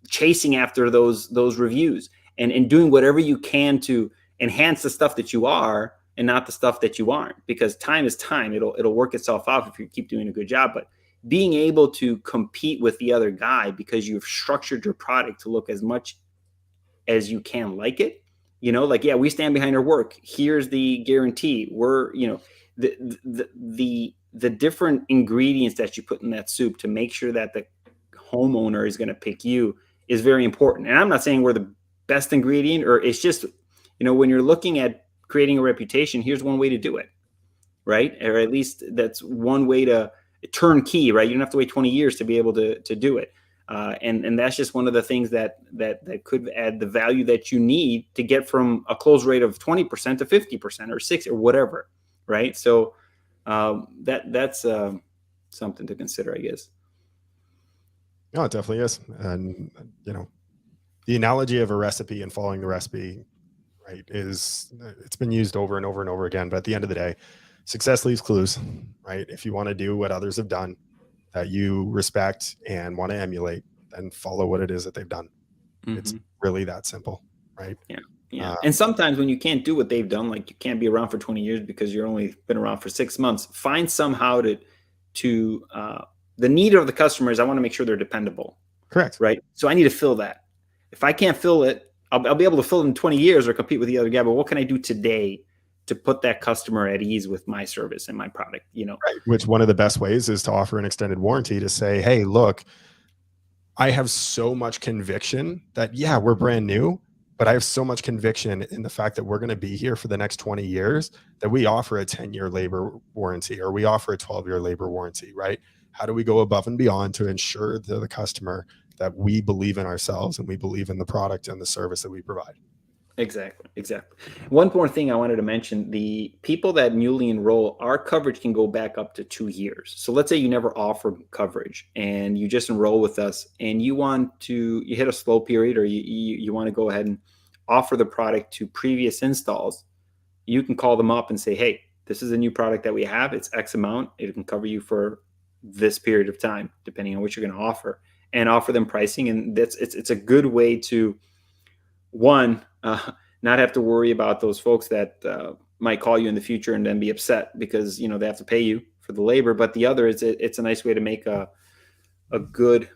chasing after those reviews and doing whatever you can to enhance the stuff that you are and not the stuff that you aren't, because time is time. It'll work itself out if you keep doing a good job. But being able to compete with the other guy because you've structured your product to look as much as you can like it, we stand behind our work. Here's the guarantee. We're, the different ingredients that you put in that soup to make sure that the homeowner is going to pick you is very important. And I'm not saying we're the best ingredient, or it's just, when you're looking at creating a reputation, here's one way to do it, right? Or at least that's one way to turnkey, right? You don't have to wait 20 years to be able to do it. And that's just one of the things that could add the value that you need to get from a close rate of 20% to 50% or 60 or whatever, right? So that's something to consider, I guess. No, it definitely is. And, the analogy of a recipe and following the recipe, right, it's been used over and over and over again. But at the end of the day, success leaves clues, right? If you want to do what others have done that you respect and want to emulate, then follow what it is that they've done. Mm-hmm. It's really that simple, right? Yeah. Yeah. And sometimes when you can't do what they've done, like you can't be around for 20 years because you're only been around for 6 months, find somehow to the need of the customer is I want to make sure they're dependable. Correct. Right. So I need to fill that. If I can't fill it, I'll be able to fill it in 20 years or compete with the other guy. But what can I do today to put that customer at ease with my service and my product? Right. Which one of the best ways is to offer an extended warranty to say, hey, look, I have so much conviction that, yeah, we're brand new, but I have so much conviction in the fact that we're going to be here for the next 20 years that we offer a 10-year labor warranty or we offer a 12-year labor warranty, right? How do we go above and beyond to ensure to the customer that we believe in ourselves and we believe in the product and the service that we provide. Exactly. One more thing I wanted to mention, the people that newly enroll, our coverage can go back up to 2 years. So let's say you never offered coverage and you just enroll with us and you hit a slow period, or you want to go ahead and offer the product to previous installs. You can call them up and say, hey, this is a new product that we have. It's X amount. It can cover you for this period of time, depending on what you're going to offer, and offer them pricing. And it's a good way to, one, not have to worry about those folks that might call you in the future and then be upset because they have to pay you for the labor. But the other is it's a nice way to make a good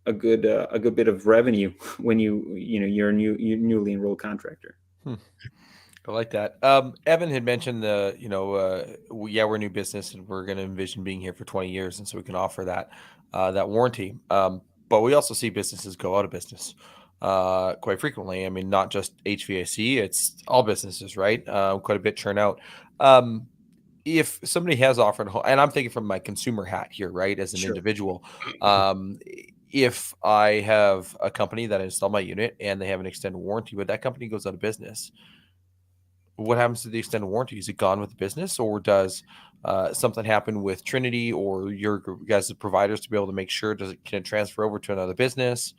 bit of revenue when you're a newly enrolled contractor. I like that. Evan had mentioned we're a new business and we're going to envision being here for 20 years, and so we can offer that warranty. But we also see businesses go out of business quite frequently. I mean, not just HVAC, it's all businesses, right? Quite a bit churn out. If somebody has offered, and I'm thinking from my consumer hat here, right, as an Sure. individual, if I have a company that installed my unit and they have an extended warranty, but that company goes out of business, what happens to the extended warranty? Is it gone with the business, or does something happen with Trinity or your guys' providers to be able to make sure can it transfer over to another business?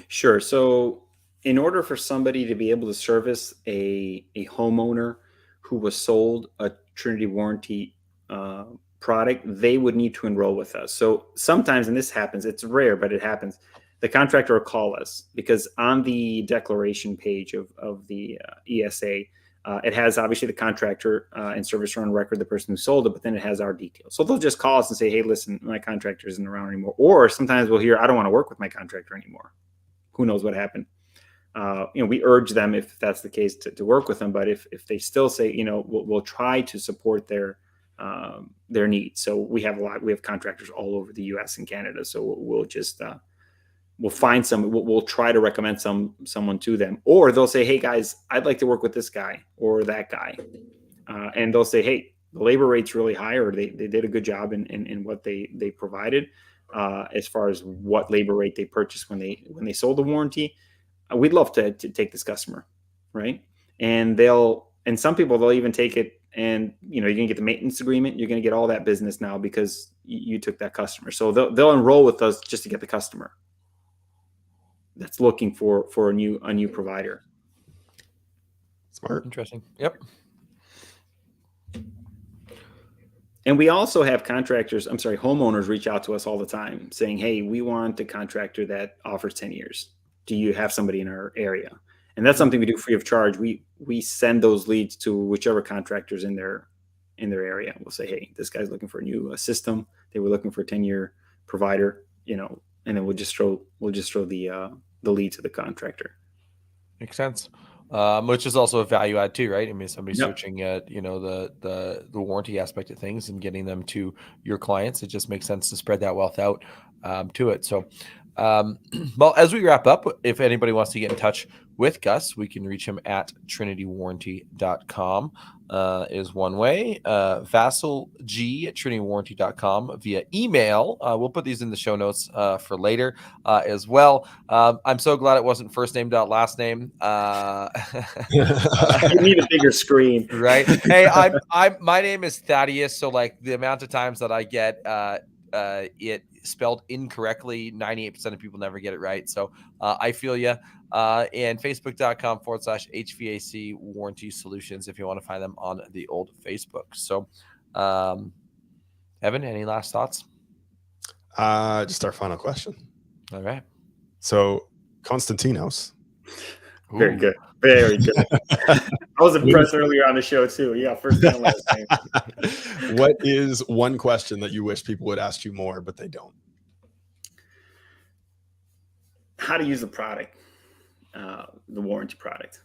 Sure. So in order for somebody to be able to service a homeowner who was sold a Trinity warranty product, they would need to enroll with us. So sometimes, and this happens, it's rare, but it happens, the contractor will call us because on the declaration page of the ESA, it has obviously the contractor and servicer on record, the person who sold it, but then it has our details. So they'll just call us and say, hey, listen, my contractor isn't around anymore. Or sometimes we'll hear, I don't want to work with my contractor anymore. Who knows what happened? We urge them, if that's the case, to work with them. But if they still say, we'll try to support their needs. So we have contractors all over the U.S. and Canada. So we'll just we'll find we'll try to recommend someone to them, or they'll say, hey guys, I'd like to work with this guy or that guy, and they'll say, hey, the labor rate's really high, or they did a good job in what they provided as far as what labor rate they purchased when they sold the warranty. We'd love to take this customer, right? And some people, they'll even take it, and you're gonna get the maintenance agreement, you're gonna get all that business now because you took that customer. So they'll enroll with us just to get the customer that's looking for a new provider. Smart. Interesting. Yep. And we also have homeowners reach out to us all the time saying, hey, we want a contractor that offers 10 years. Do you have somebody in our area? And that's something we do free of charge. We send those leads to whichever contractors in their area. We'll say, hey, this guy's looking for a new system. They were looking for a 10-year provider, and then we'll just throw the lead to the contractor. Makes sense. Which is also a value add too, right? I mean, somebody's Yep. searching at, the warranty aspect of things and getting them to your clients. It just makes sense to spread that wealth out to it. So, well, as we wrap up, if anybody wants to get in touch with Gus, we can reach him at trinitywarranty.com is one way. Vassilg at trinitywarranty.com via email. We'll put these in the show notes for later as well. I'm so glad it wasn't first name dot last name. You need a bigger screen, right? Hey, my name is Thaddeus, so like the amount of times that I get it spelled incorrectly, 98% of people never get it right. So I feel you. And facebook.com/HVAC Warranty Solutions if you want to find them on the old Facebook. So, Evan, any last thoughts? Just our final question. All right. So, Konstantinos. Very good. Very good. I was impressed earlier on the show too. Yeah, first and last name. What is one question that you wish people would ask you more, but they don't? How to use the product, the warranty product.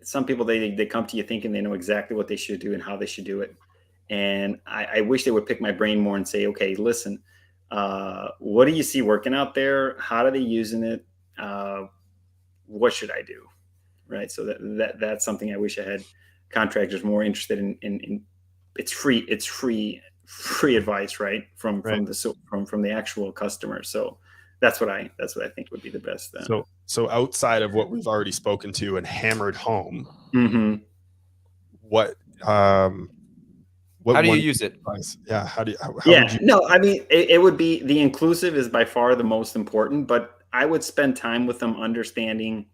Some people, they come to you thinking they know exactly what they should do and how they should do it. And I wish they would pick my brain more and say, okay, listen, what do you see working out there? How are they using it? What should I do? Right. So that's something I wish I had contractors more interested in. It's free advice, right? From the actual customer. So that's what I think would be the best. So outside of what we've already spoken to and hammered home, Mhm. what How do you one use it? price? Yeah, how Yeah, would you? no, I mean, it would be the inclusive is by far the most important, but I would spend time with them understanding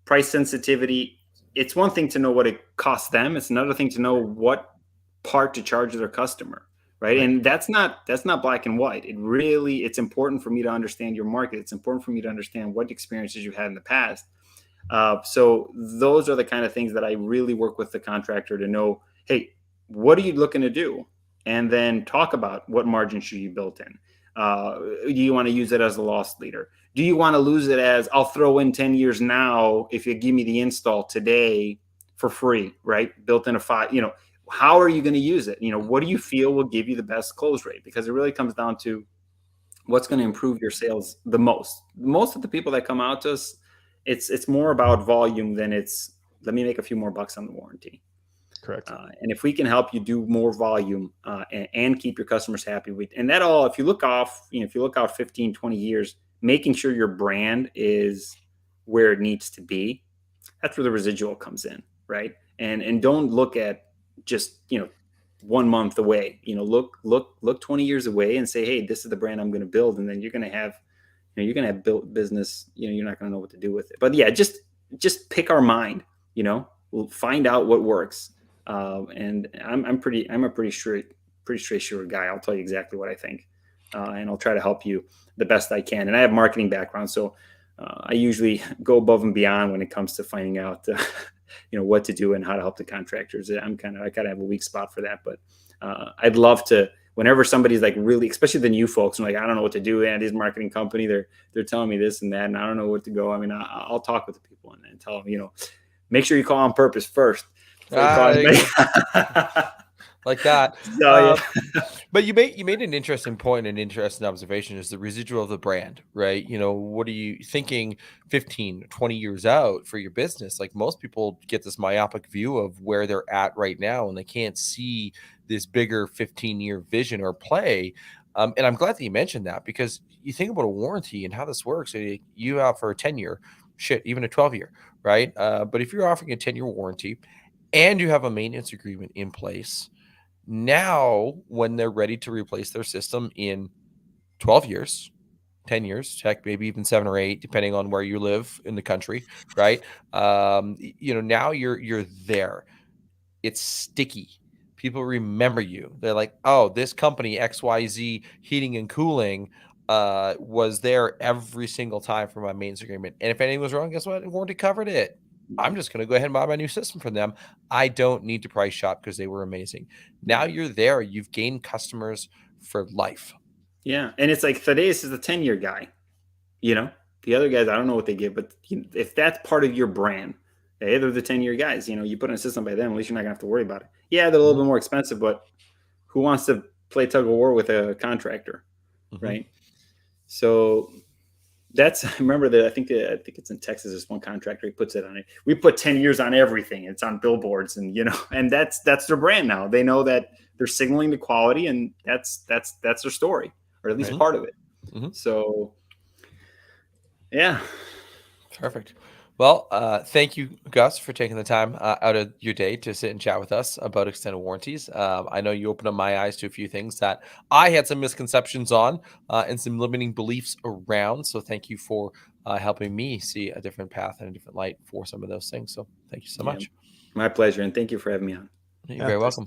price sensitivity. It's one thing to know what it costs them. It's another thing to know what part to charge their customer, right? Right. And that's not black and white. It's important for me to understand your market. It's important for me to understand what experiences you had in the past. So those are the kind of things that I really work with the contractor to know, hey, what are you looking to do? And then talk about what margin should you build in. Do you want to use it as a loss leader? Do you want to lose it as I'll throw in 10 years now if you give me the install today for free, right? Built in a five, how are you going to use it? What do you feel will give you the best close rate? Because it really comes down to what's going to improve your sales the most. Most of the people that come out to us, it's more about volume than it's let me make a few more bucks on the warranty. Correct. And if we can help you do more volume and keep your customers happy with, and that all, if you look out 15, 20 years, making sure your brand is where it needs to be, that's where the residual comes in, right? And don't look at just 1 month away. Look 20 years away and say, hey, this is the brand I'm going to build, and then you're going to have built business. You're not going to know what to do with it. But yeah, just pick our mind. We'll find out what works. And I'm a pretty straight shooter guy. I'll tell you exactly what I think, and I'll try to help you the best I can. And I have marketing background, so I usually go above and beyond when it comes to finding out, what to do and how to help the contractors. I kind of have a weak spot for that, but I'd love to. Whenever somebody's like really, especially the new folks, I'm like, I don't know what to do. And this marketing company, they're telling me this and that, and I don't know what to go. I mean, I'll talk with the people and tell them, make sure you call on purpose first. Like that. So, yeah. But you made an interesting point, an interesting observation is the residual of the brand, right? What are you thinking 15, 20 years out for your business? Like most people get this myopic view of where they're at right now, and they can't see this bigger 15-year vision or play. And I'm glad that you mentioned that, because you think about a warranty and how this works. You offer a 10-year, even a 12-year, right? But if you're offering a 10-year warranty and you have a maintenance agreement in place, now when they're ready to replace their system in 12 years, 10 years, heck, maybe even 7 or 8, depending on where you live in the country, right? Now you're there. It's sticky. People remember you. They're like, oh, this company XYZ Heating and Cooling was there every single time for my maintenance agreement. And if anything was wrong, guess what? Warranty covered it. I'm just going to go ahead and buy my new system from them. I don't need to price shop because they were amazing. Now you're there. You've gained customers for life. Yeah. And it's like Thaddeus is a 10-year guy. The other guys, I don't know what they give, but if that's part of your brand, hey, they're the 10-year guys. You put in a system by them, at least you're not going to have to worry about it. Yeah, they're a little bit more expensive, but who wants to play tug of war with a contractor, right? So I remember that I think it's in Texas. There's one contractor, he puts it on it. We put 10 years on everything. It's on billboards, and and that's their brand now. They know that they're signaling the quality, and that's their story, or at least part of it. So yeah. Perfect. Well, thank you, Gus, for taking the time out of your day to sit and chat with us about extended warranties. I know you opened up my eyes to a few things that I had some misconceptions on and some limiting beliefs around. So thank you for helping me see a different path and a different light for some of those things. So thank you so much. My pleasure. And thank you for having me on. You're very welcome.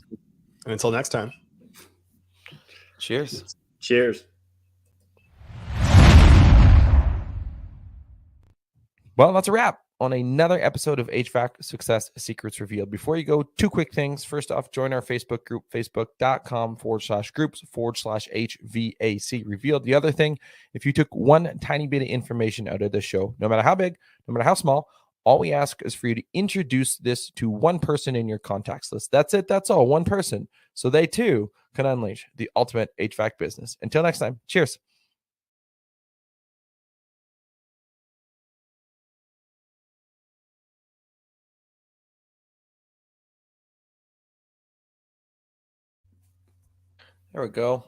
And until next time. Cheers. Cheers. Well, that's a wrap on another episode of HVAC Success Secrets Revealed. Before you go, 2 quick things. First off, join our Facebook group, facebook.com/groups/HVAC Revealed. The other thing, if you took one tiny bit of information out of the show, no matter how big, no matter how small, all we ask is for you to introduce this to one person in your contacts list. That's it. That's all. One person. So they too can unleash the ultimate HVAC business. Until next time, cheers. There we go.